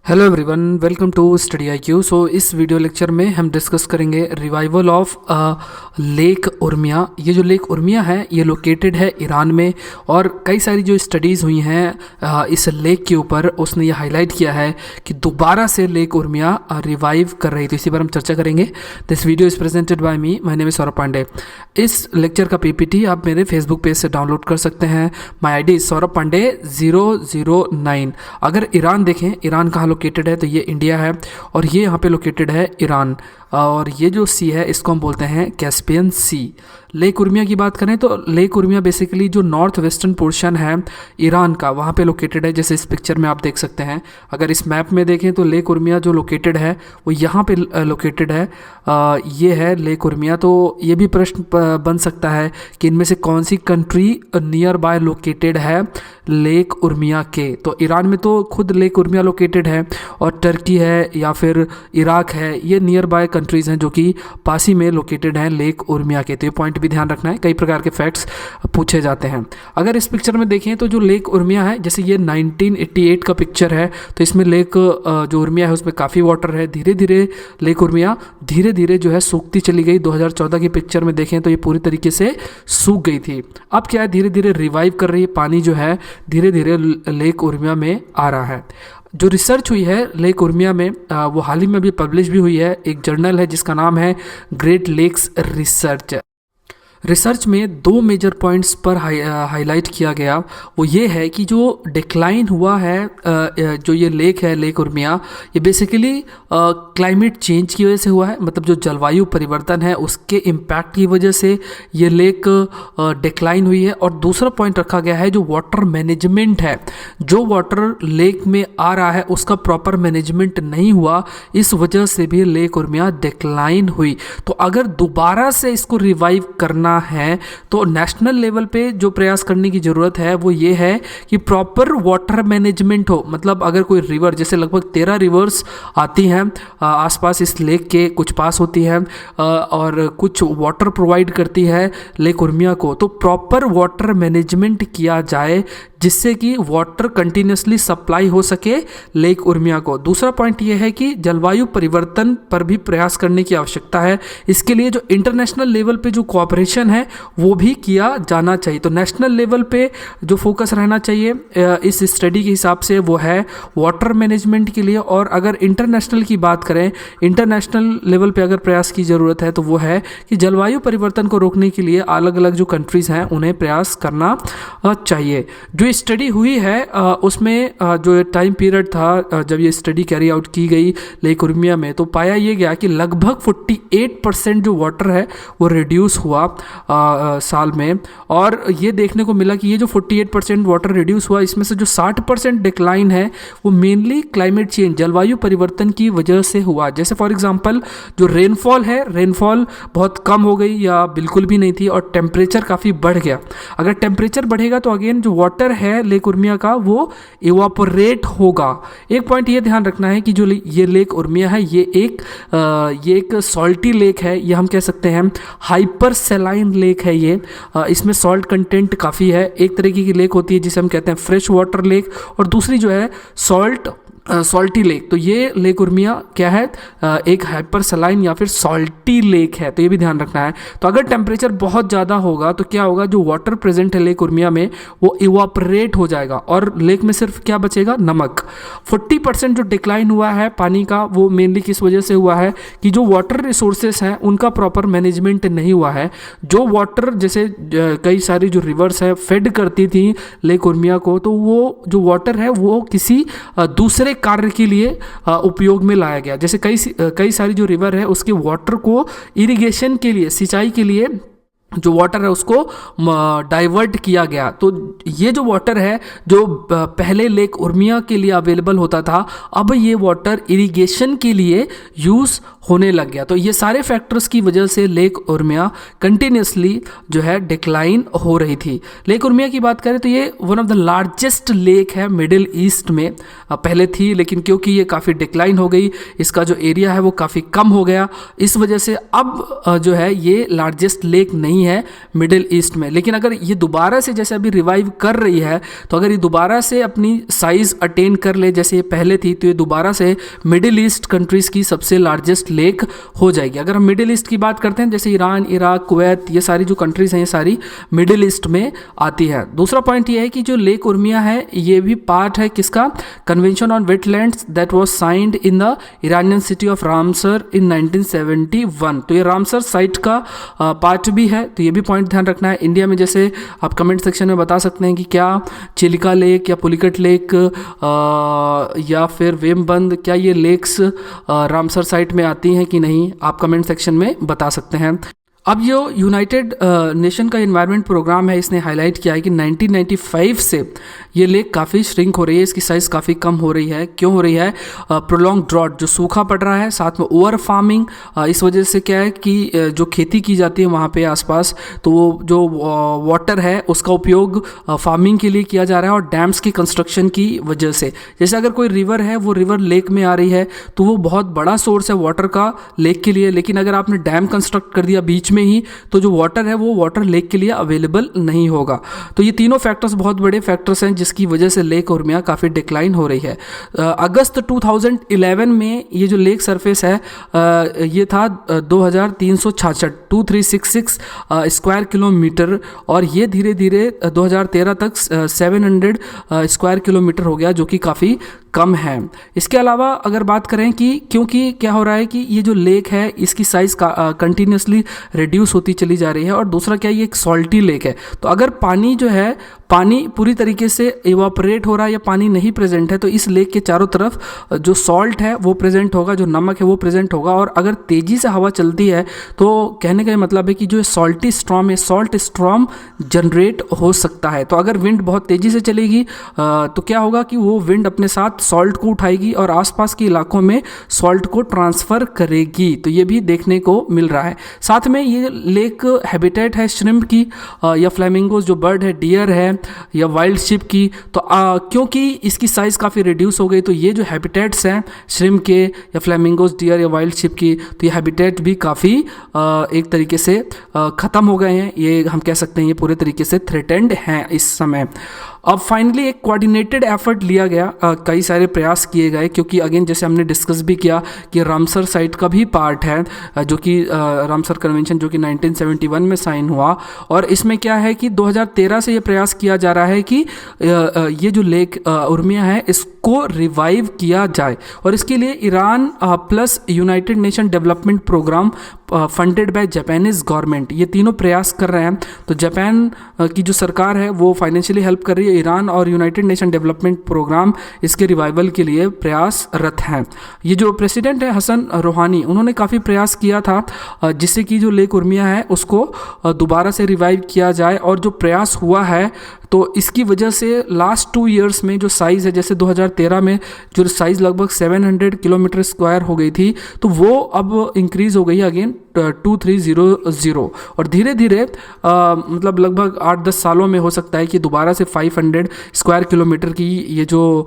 Hello everyone, welcome to study IQ। So इस video lecture में हम डिस्कस करेंगे रिवाइवल ऑफ लेक उर्मिया। ये जो लेक उर्मिया है ये लोकेटेड है ईरान में, और कई सारी जो स्टडीज़ हुई हैं इस लेक के ऊपर, उसने ये हाईलाइट किया है कि दोबारा से लेक उर्मिया रिवाइव कर रही थी। इसी पर हम चर्चा करेंगे। This video is presented by me, my name is Saurabh Pandey. इस लेक्चर का PPT आप मेरे फेसबुक पेज से डाउनलोड कर सकते हैं। माई ID सौरभ पांडे 009। अगर ईरान देखें, ईरान कहाँ लोकेटेड है, तो ये इंडिया है और ये यहाँ पे लोकेटेड है ईरान। और ये जो सी है इसको हम बोलते हैं कैस्पियन सी। लेक उर्मिया की बात करें तो लेक उर्मिया बेसिकली जो नॉर्थ वेस्टर्न पोर्शन है ईरान का, वहाँ पे लोकेटेड है। जैसे इस पिक्चर में आप देख सकते हैं। अगर इस मैप में देखें तो लेक उर्मिया जो लोकेटेड है वो यहाँ पे लोकेटेड है। ये है लेक उर्मिया। तो ये भी प्रश्न बन सकता है कि इनमें से कौन सी कंट्री नियर बाय लोकेटेड है लेक उर्मिया के। तो ईरान में तो खुद लेक उर्मिया लोकेटेड है, और टर्की है या फिर इराक है, ये नियर बाय कंट्रीज़ हैं जो कि पास ही में लोकेटेड हैं लेक उर्मिया के। तो ये पॉइंट भी ध्यान रखना है, कई प्रकार के फैक्ट्स पूछे जाते हैं। अगर इस पिक्चर में देखें तो जो लेक उर्मिया है, जैसे ये 1988 का पिक्चर है, तो इसमें लेक जो उर्मिया है उसमें काफ़ी वाटर है। धीरे धीरे लेक उर्मिया धीरे धीरे जो है सूखती चली गई। 2014 की पिक्चर में देखें तो ये पूरी तरीके से सूख गई थी। अब क्या है, धीरे धीरे रिवाइव कर रही है। पानी जो है धीरे धीरे लेक उर्मिया में आ रहा है। जो रिसर्च हुई है लेक उर्मिया में वो हाल ही में भी पब्लिश भी हुई है। एक जर्नल है जिसका नाम है ग्रेट लेक्स रिसर्च। रिसर्च में दो मेजर पॉइंट्स पर हाईलाइट किया गया। वो ये है कि जो डिक्लाइन हुआ है जो ये लेक है लेक उर्मिया, ये बेसिकली क्लाइमेट चेंज की वजह से हुआ है। मतलब जो जलवायु परिवर्तन है उसके इम्पैक्ट की वजह से ये लेक डिक्लाइन हुई है। और दूसरा पॉइंट रखा गया है जो वाटर मैनेजमेंट है, जो वाटर लेक में आ रहा है उसका प्रॉपर मैनेजमेंट नहीं हुआ, इस वजह से भी लेक उर्मिया डिक्लाइन हुई। तो अगर दोबारा से इसको रिवाइव करना है तो नेशनल लेवल पे जो प्रयास करने की ज़रूरत है वो ये है कि प्रॉपर वाटर मैनेजमेंट हो। मतलब अगर कोई रिवर, जैसे लगभग 13 रिवर्स आती हैं आसपास इस लेक के, कुछ पास होती हैं और कुछ वाटर प्रोवाइड करती है लेक उर्मिया को, तो प्रॉपर वाटर मैनेजमेंट किया जाए जिससे कि वाटर कंटिन्यूसली सप्लाई हो सके लेक उर्मिया को। दूसरा पॉइंट ये है कि जलवायु परिवर्तन पर भी प्रयास करने की आवश्यकता है। इसके लिए जो इंटरनेशनल लेवल पे जो कोऑपरेशन है वो भी किया जाना चाहिए। तो नेशनल लेवल पे जो फोकस रहना चाहिए इस स्टडी के हिसाब से वो है वाटर मैनेजमेंट के लिए। और अगर इंटरनेशनल की बात करें, इंटरनेशनल लेवल पे अगर प्रयास की ज़रूरत है तो वो है कि जलवायु परिवर्तन को रोकने के लिए अलग अलग जो कंट्रीज़ हैं उन्हें प्रयास करना चाहिए। जो स्टडी हुई है उसमें जो टाइम पीरियड था जब ये स्टडी कैरी आउट की गई लेक उर्मिया में, तो पाया ये गया कि लगभग 48% जो वाटर है वो रिड्यूस हुआ साल में। और ये देखने को मिला कि ये जो 48% वाटर रिड्यूस हुआ, इसमें से जो 60% डिक्लाइन है वो मेनली क्लाइमेट चेंज, जलवायु परिवर्तन की वजह से हुआ। जैसे फॉर एग्जांपल जो रेनफॉल है, रेनफॉल बहुत कम हो गई या बिल्कुल भी नहीं थी, और टेम्परेचर काफ़ी बढ़ गया। अगर टेम्परेचर बढ़ेगा तो अगेन जो वाटर है लेक उर्मिया का वो इवापोरेट होगा। एक पॉइंट ये ध्यान रखना है कि जो ये लेक उर्मिया है ये एक सॉल्टी लेक है, ये हम कह सकते हैं हाइपर सैलाइन लेक है। ये इसमें सॉल्ट कंटेंट काफ़ी है। एक तरीके की लेक होती है जिसे हम कहते हैं फ्रेश वाटर लेक, और दूसरी जो है सॉल्टी लेक। तो ये लेक उर्मिया क्या है, एक हाइपर सलाइन या फिर सॉल्टी लेक है। तो ये भी ध्यान रखना है। तो अगर टेम्परेचर बहुत ज़्यादा होगा तो क्या होगा, जो वाटर प्रेजेंट है लेक उर्मिया में वो इवापोरेट हो जाएगा और लेक में सिर्फ क्या बचेगा, नमक। 40% जो डिक्लाइन हुआ है पानी का वो मेनली किस वजह से हुआ है कि जो वाटर रिसोर्सेस हैं उनका प्रॉपर मैनेजमेंट नहीं हुआ है। जो वाटर, जैसे कई सारी जो रिवर्स है फेड करती थी लेक उर्मिया को, तो वो जो वाटर है वो किसी दूसरे कार्य के लिए उपयोग में लाया गया। जैसे कई सारी जो रिवर है उसके वाटर को इरिगेशन के लिए, सिंचाई के लिए जो वाटर है उसको डाइवर्ट किया गया। तो ये जो वाटर है जो पहले लेक उर्मिया के लिए अवेलेबल होता था, अब ये वाटर इरिगेशन के लिए यूज़ होने लग गया। तो ये सारे फैक्टर्स की वजह से लेक उर्मिया कंटिन्यूसली जो है डिक्लाइन हो रही थी। लेक उर्मिया की बात करें तो ये one of the largest lake है मिडिल ईस्ट में। पहले थी, लेकिन क्योंकि ये काफ़ी डिक्लाइन हो गई, इसका जो एरिया है वो काफ़ी कम हो गया, इस वजह से अब जो है ये लार्जेस्ट लेक नहीं है मिडिल ईस्ट में। लेकिन अगर ये दोबारा से जैसे अभी रिवाइव कर रही है, तो अगर ये दोबारा से अपनी साइज़ अटेन कर ले जैसे ये पहले थी, तो ये दोबारा से मिडिल ईस्ट कंट्रीज़ की सबसे लार्जेस्ट लेक हो जाएगी। अगर हम मिडिल ईस्ट की बात करते हैं, जैसे ईरान, इराक, कुवैत, ये सारी जो कंट्रीज़ हैं ये सारी मिडिल ईस्ट में आती है। दूसरा पॉइंट ये है कि जो लेक उर्मिया है ये भी पार्ट है किसका, convention on wetlands that was signed in the Iranian city of Ramsar in 1971। तो ये रामसर साइट का पार्ट भी है, तो ये भी पॉइंट ध्यान रखना है। इंडिया में जैसे आप कमेंट सेक्शन में बता सकते हैं कि क्या चिलिका लेक या पुलिकट लेक या फिर वेमबंद, क्या ये लेक्स रामसर साइट में आती हैं कि नहीं, आप कमेंट सेक्शन में बता सकते हैं। अब जो यूनाइटेड नेशन का एनवायरनमेंट प्रोग्राम है, इसने हाईलाइट किया है कि 1995 से ये लेक काफ़ी श्रिंक हो रही है, इसकी साइज़ काफ़ी कम हो रही है। क्यों हो रही है? प्रोलॉन्ग ड्रॉट, जो सूखा पड़ रहा है, साथ में ओवर फार्मिंग, इस वजह से क्या है कि जो खेती की जाती है वहाँ पे आसपास, तो वो जो वाटर है उसका उपयोग फार्मिंग के लिए किया जा रहा है, और डैम्स की कंस्ट्रक्शन की वजह से। जैसे अगर कोई रिवर है, वो रिवर लेक में आ रही है, तो वो बहुत बड़ा सोर्स है वाटर का लेक के लिए। लेकिन अगर आपने डैम कंस्ट्रक्ट कर दिया बीच में ही, तो जो वाटर है वो वाटर लेक के लिए अवेलेबल नहीं होगा। तो ये तीनों फैक्टर्स बहुत बड़े फैक्टर्स हैं जिसकी वजह से लेक उर्मिया काफ़ी डिक्लाइन हो रही है। अगस्त 2011 में ये जो लेक सरफेस है ये था 2366 स्क्वायर किलोमीटर, और ये धीरे धीरे 2013 तक 700 स्क्वायर किलोमीटर हो गया, जो कि काफ़ी कम है। इसके अलावा अगर बात करें कि क्योंकि क्या हो रहा है कि ये जो लेक है इसकी साइज़ कंटिन्यूसली रिड्यूस होती चली जा रही है, और दूसरा क्या, ये एक सॉल्टी लेक है। तो अगर पानी जो है, पानी पूरी तरीके से इवापोरेट हो रहा है या पानी नहीं प्रेजेंट है, तो इस लेक के चारों तरफ जो सॉल्ट है वो प्रेजेंट होगा, जो नमक है वो प्रेजेंट होगा। और अगर तेज़ी से हवा चलती है तो कहने का मतलब है कि जो सॉल्टी स्ट्रॉम है, सॉल्ट स्ट्रॉम जनरेट हो सकता है। तो अगर विंड बहुत तेज़ी से चलेगी तो क्या होगा कि वो विंड अपने साथ सॉल्ट को उठाएगी और आसपास के इलाकों में सॉल्ट को ट्रांसफ़र करेगी। तो ये भी देखने को मिल रहा है। साथ में ये लेक हैबिटेट है श्रिम्प की या फ्लेमिंगोज जो बर्ड है, डियर है या वाइल्ड शिप की। तो क्योंकि इसकी साइज़ काफ़ी रिड्यूस हो गई, तो ये जो हैबिटेट्स हैं श्रिम्प के या फ्लेमिंगोज, डियर या वाइल्ड शिप की, तो ये हैबिटेट भी काफ़ी एक तरीके से ख़त्म हो गए हैं। ये हम कह सकते हैं ये पूरे तरीके से थ्रेटेंड हैं इस समय। अब फाइनली एक कोऑर्डिनेटेड एफर्ट लिया गया, कई सारे प्रयास किए गए, क्योंकि अगेन जैसे हमने डिस्कस भी किया कि रामसर साइट का भी पार्ट है, जो कि रामसर कन्वेंशन जो कि 1971 में साइन हुआ। और इसमें क्या है कि 2013 से ये प्रयास किया जा रहा है कि ये जो लेक उर्मिया है इसको रिवाइव किया जाए, और इसके लिए Iran plus United Nation Development Program funded by Japanese government, ये तीनों प्रयास कर रहे हैं। तो जापान की जो सरकार है वो फाइनेंशियली हेल्प कर रही है, ईरान और यूनाइटेड नेशन डेवलपमेंट प्रोग्राम इसके रिवाइवल के लिए प्रयासरत हैं। ये जो प्रेसिडेंट है हसन रूहानी, उन्होंने काफ़ी प्रयास किया था जिससे कि जो लेक उर्मिया है उसको दोबारा से रिवाइव किया जाए। और जो प्रयास हुआ है तो इसकी वजह से लास्ट 2 ईयर्स में जो साइज़ है, जैसे 2013 में जो साइज़ लगभग 700 किलोमीटर स्क्वायर हो गई थी, तो वो अब इंक्रीज़ हो गई है अगेन 2300, और धीरे धीरे मतलब लगभग 8-10 सालों में हो सकता है कि दोबारा से 500 स्क्वायर किलोमीटर की ये जो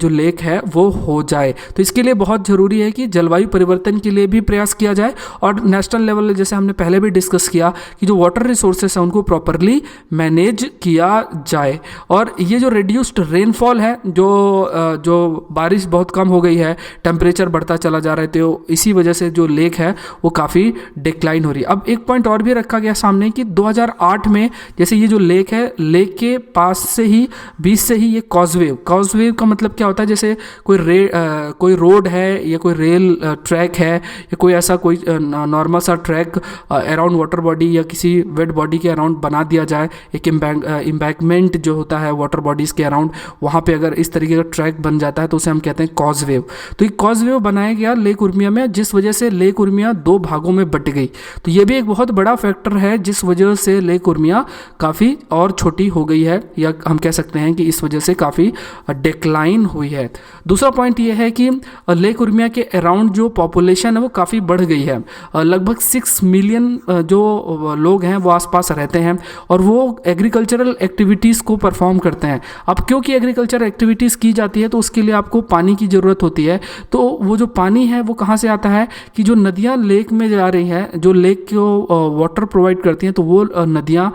लेक है वो हो जाए। तो इसके लिए बहुत ज़रूरी है कि जलवायु परिवर्तन के लिए भी प्रयास किया जाए, और नेशनल लेवल जैसे हमने पहले भी डिस्कस किया कि जो वाटर रिसोर्सेस हैं उनको प्रॉपरली मैनेज किया जाए। और ये जो रिड्यूस्ड रेनफॉल है, जो बारिश बहुत कम हो गई है, टेम्परेचर बढ़ता चला जा रहा है, तो इसी वजह से जो लेक है वो काफ़ी डिक्लाइन हो रही है। अब एक पॉइंट और भी रखा गया सामने कि 2008 में जैसे ये जो लेक है, लेक के पास से ही बीच से ही ये कॉजवेव का मतलब क्या होता है, जैसे कोई रोड है या कोई रेल ट्रैक है या कोई ऐसा कोई नॉर्मल सा ट्रैक अराउंड वाटर बॉडी या किसी वेट बॉडी के अराउंड बना दिया जाए। एक एम्बैंकमेंट जो होता है वाटर बॉडीज़ के अराउंड, वहाँ पे अगर इस तरीके का ट्रैक बन जाता है तो उसे हम कहते हैं कॉजवेव। तो ये कॉजवेव बनाया गया लेक उर्मिया में, जिस वजह से लेक उर्मिया 2 भागों में बट गई। तो ये भी एक बहुत बड़ा फैक्टर है जिस वजह से लेक उर्मिया काफ़ी और छोटी हो गई है, या हम कह सकते हैं कि इस वजह से काफ़ी डिक्लाइन हुई है। दूसरा पॉइंट ये है कि लेक उर्मिया के अराउंड जो पॉपुलेशन है वो काफ़ी बढ़ गई है। लगभग 6 मिलियन जो लोग हैं वो आसपास रहते हैं, और वो एग्रीकल्चरल एक्टिविटीज़ को परफॉर्म करते हैं। अब क्योंकि एग्रीकल्चर एक्टिविटीज़ की जाती है तो उसके लिए आपको पानी की ज़रूरत होती है। तो वो जो पानी है वो कहाँ से आता है कि जो नदियाँ लेक में जा रही हैं, जो लेक को वाटर प्रोवाइड करती हैं, तो वो नदियाँ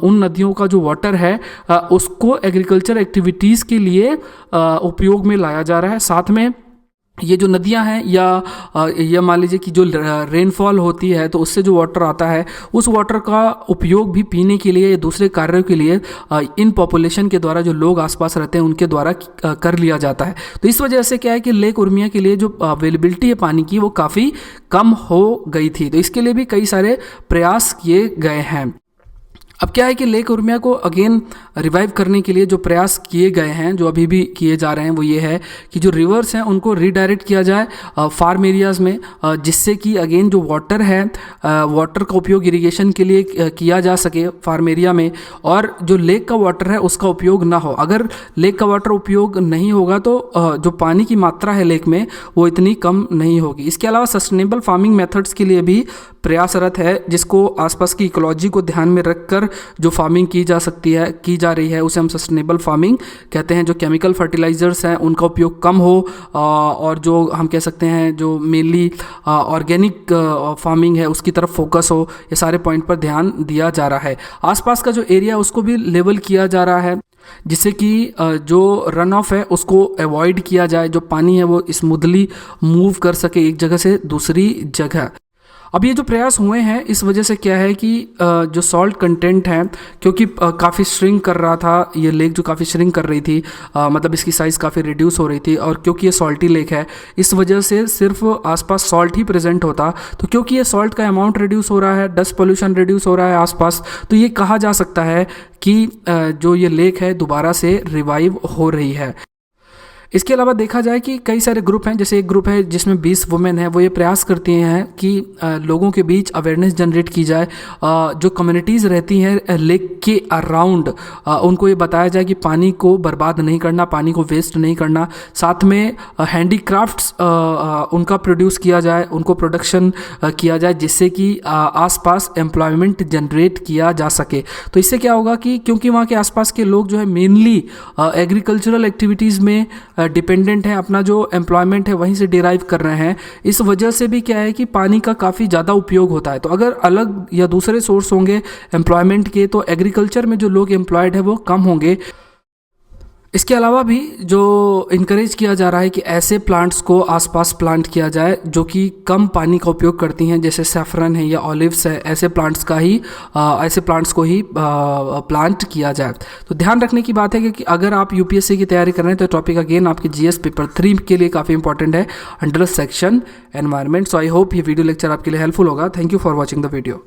उन नदियों का जो वाटर है उसको एग्रीकल्चर एक्टिविटीज़ के लिए उपयोग में लाया जा रहा है। साथ में ये जो नदियां हैं या मान लीजिए कि जो रेनफॉल होती है तो उससे जो वाटर आता है उस वाटर का उपयोग भी पीने के लिए या दूसरे कार्यों के लिए इन पॉपुलेशन के द्वारा, जो लोग आसपास रहते हैं उनके द्वारा कर लिया जाता है। तो इस वजह से क्या है कि लेक उर्मिया के लिए जो अवेलेबिलिटी है पानी की वो काफ़ी कम हो गई थी। तो इसके लिए भी कई सारे प्रयास किए गए हैं। अब क्या है कि लेक उर्मिया को अगेन रिवाइव करने के लिए जो प्रयास किए गए हैं, जो अभी भी किए जा रहे हैं, वो ये है कि जो रिवर्स हैं उनको रीडायरेक्ट किया जाए फार्म एरियाज़ में, जिससे कि अगेन जो वाटर है वाटर का उपयोग इरिगेशन के लिए किया जा सके फार्म एरिया में, और जो लेक का वाटर है उसका उपयोग ना हो। अगर लेक का वाटर उपयोग नहीं होगा तो जो पानी की मात्रा है लेक में वो इतनी कम नहीं होगी। इसके अलावा सस्टेनेबल फार्मिंग मेथड्स के लिए भी प्रयासरत है, जिसको आसपास की इकोलॉजी को ध्यान में रखकर जो फार्मिंग की जा रही है उसे हम सस्टेनेबल फार्मिंग कहते हैं। जो केमिकल फर्टिलाइजर्स हैं उनका उपयोग कम हो और जो हम कह सकते हैं जो मेनली ऑर्गेनिक फार्मिंग है उसकी तरफ फोकस हो, ये सारे पॉइंट पर ध्यान दिया जा रहा है। आसपास का जो एरिया है उसको भी लेवल किया जा रहा है, जिससे कि जो रन ऑफ है उसको अवॉइड किया जाए, जो पानी है वो स्मूथली मूव कर सके एक जगह से दूसरी जगह। अब ये जो प्रयास हुए हैं इस वजह से क्या है कि जो सॉल्ट कंटेंट है, क्योंकि काफ़ी श्रिंक कर रहा था ये लेक, जो काफ़ी श्रिंक कर रही थी, मतलब इसकी साइज़ काफ़ी रिड्यूस हो रही थी, और क्योंकि ये सॉल्टी लेक है इस वजह से सिर्फ आसपास सॉल्ट ही प्रेजेंट होता। तो क्योंकि ये सॉल्ट का अमाउंट रिड्यूस हो रहा है, डस्ट पोल्यूशन रिड्यूस हो रहा है आसपास, तो ये कहा जा सकता है कि जो ये लेक है दोबारा से रिवाइव हो रही है। इसके अलावा देखा जाए कि कई सारे ग्रुप हैं, जैसे एक ग्रुप है जिसमें 20 वुमेन है, वो ये प्रयास करती हैं कि लोगों के बीच अवेयरनेस जनरेट की जाए। जो कम्युनिटीज़ रहती हैं लेक के अराउंड उनको ये बताया जाए कि पानी को बर्बाद नहीं करना, पानी को वेस्ट नहीं करना। साथ में हैंडीक्राफ्ट्स उनका प्रोड्यूस किया जाए, उनको प्रोडक्शन किया जाए, जिससे कि आसपास एम्प्लॉयमेंट जनरेट किया जा सके। तो इससे क्या होगा कि क्योंकि वहाँ के आसपास के लोग जो है मेनली एग्रीकल्चरल एक्टिविटीज़ में डिपेंडेंट है, अपना जो एम्प्लॉयमेंट है वहीं से डिराइव कर रहे हैं, इस वजह से भी क्या है कि पानी का काफ़ी ज़्यादा उपयोग होता है। तो अगर अलग या दूसरे सोर्स होंगे एम्प्लॉयमेंट के तो एग्रीकल्चर में जो लोग एम्प्लॉयड है वो कम होंगे। इसके अलावा भी जो इनकरेज किया जा रहा है कि ऐसे प्लांट्स को आसपास प्लांट किया जाए जो कि कम पानी का उपयोग करती हैं, जैसे सैफरन है या ऑलिव्स है, ऐसे प्लांट्स को ही प्लांट किया जाए। तो ध्यान रखने की बात है कि अगर आप यूपीएससी की तैयारी कर रहे हैं तो टॉपिक अगेन आपके जीएस पेपर 3 के लिए काफ़ी इंपॉर्टेंट है under section environment. So I hope ये वीडियो लेक्चर आपके लिए हेल्पफुल होगा। Thank you for watching the video.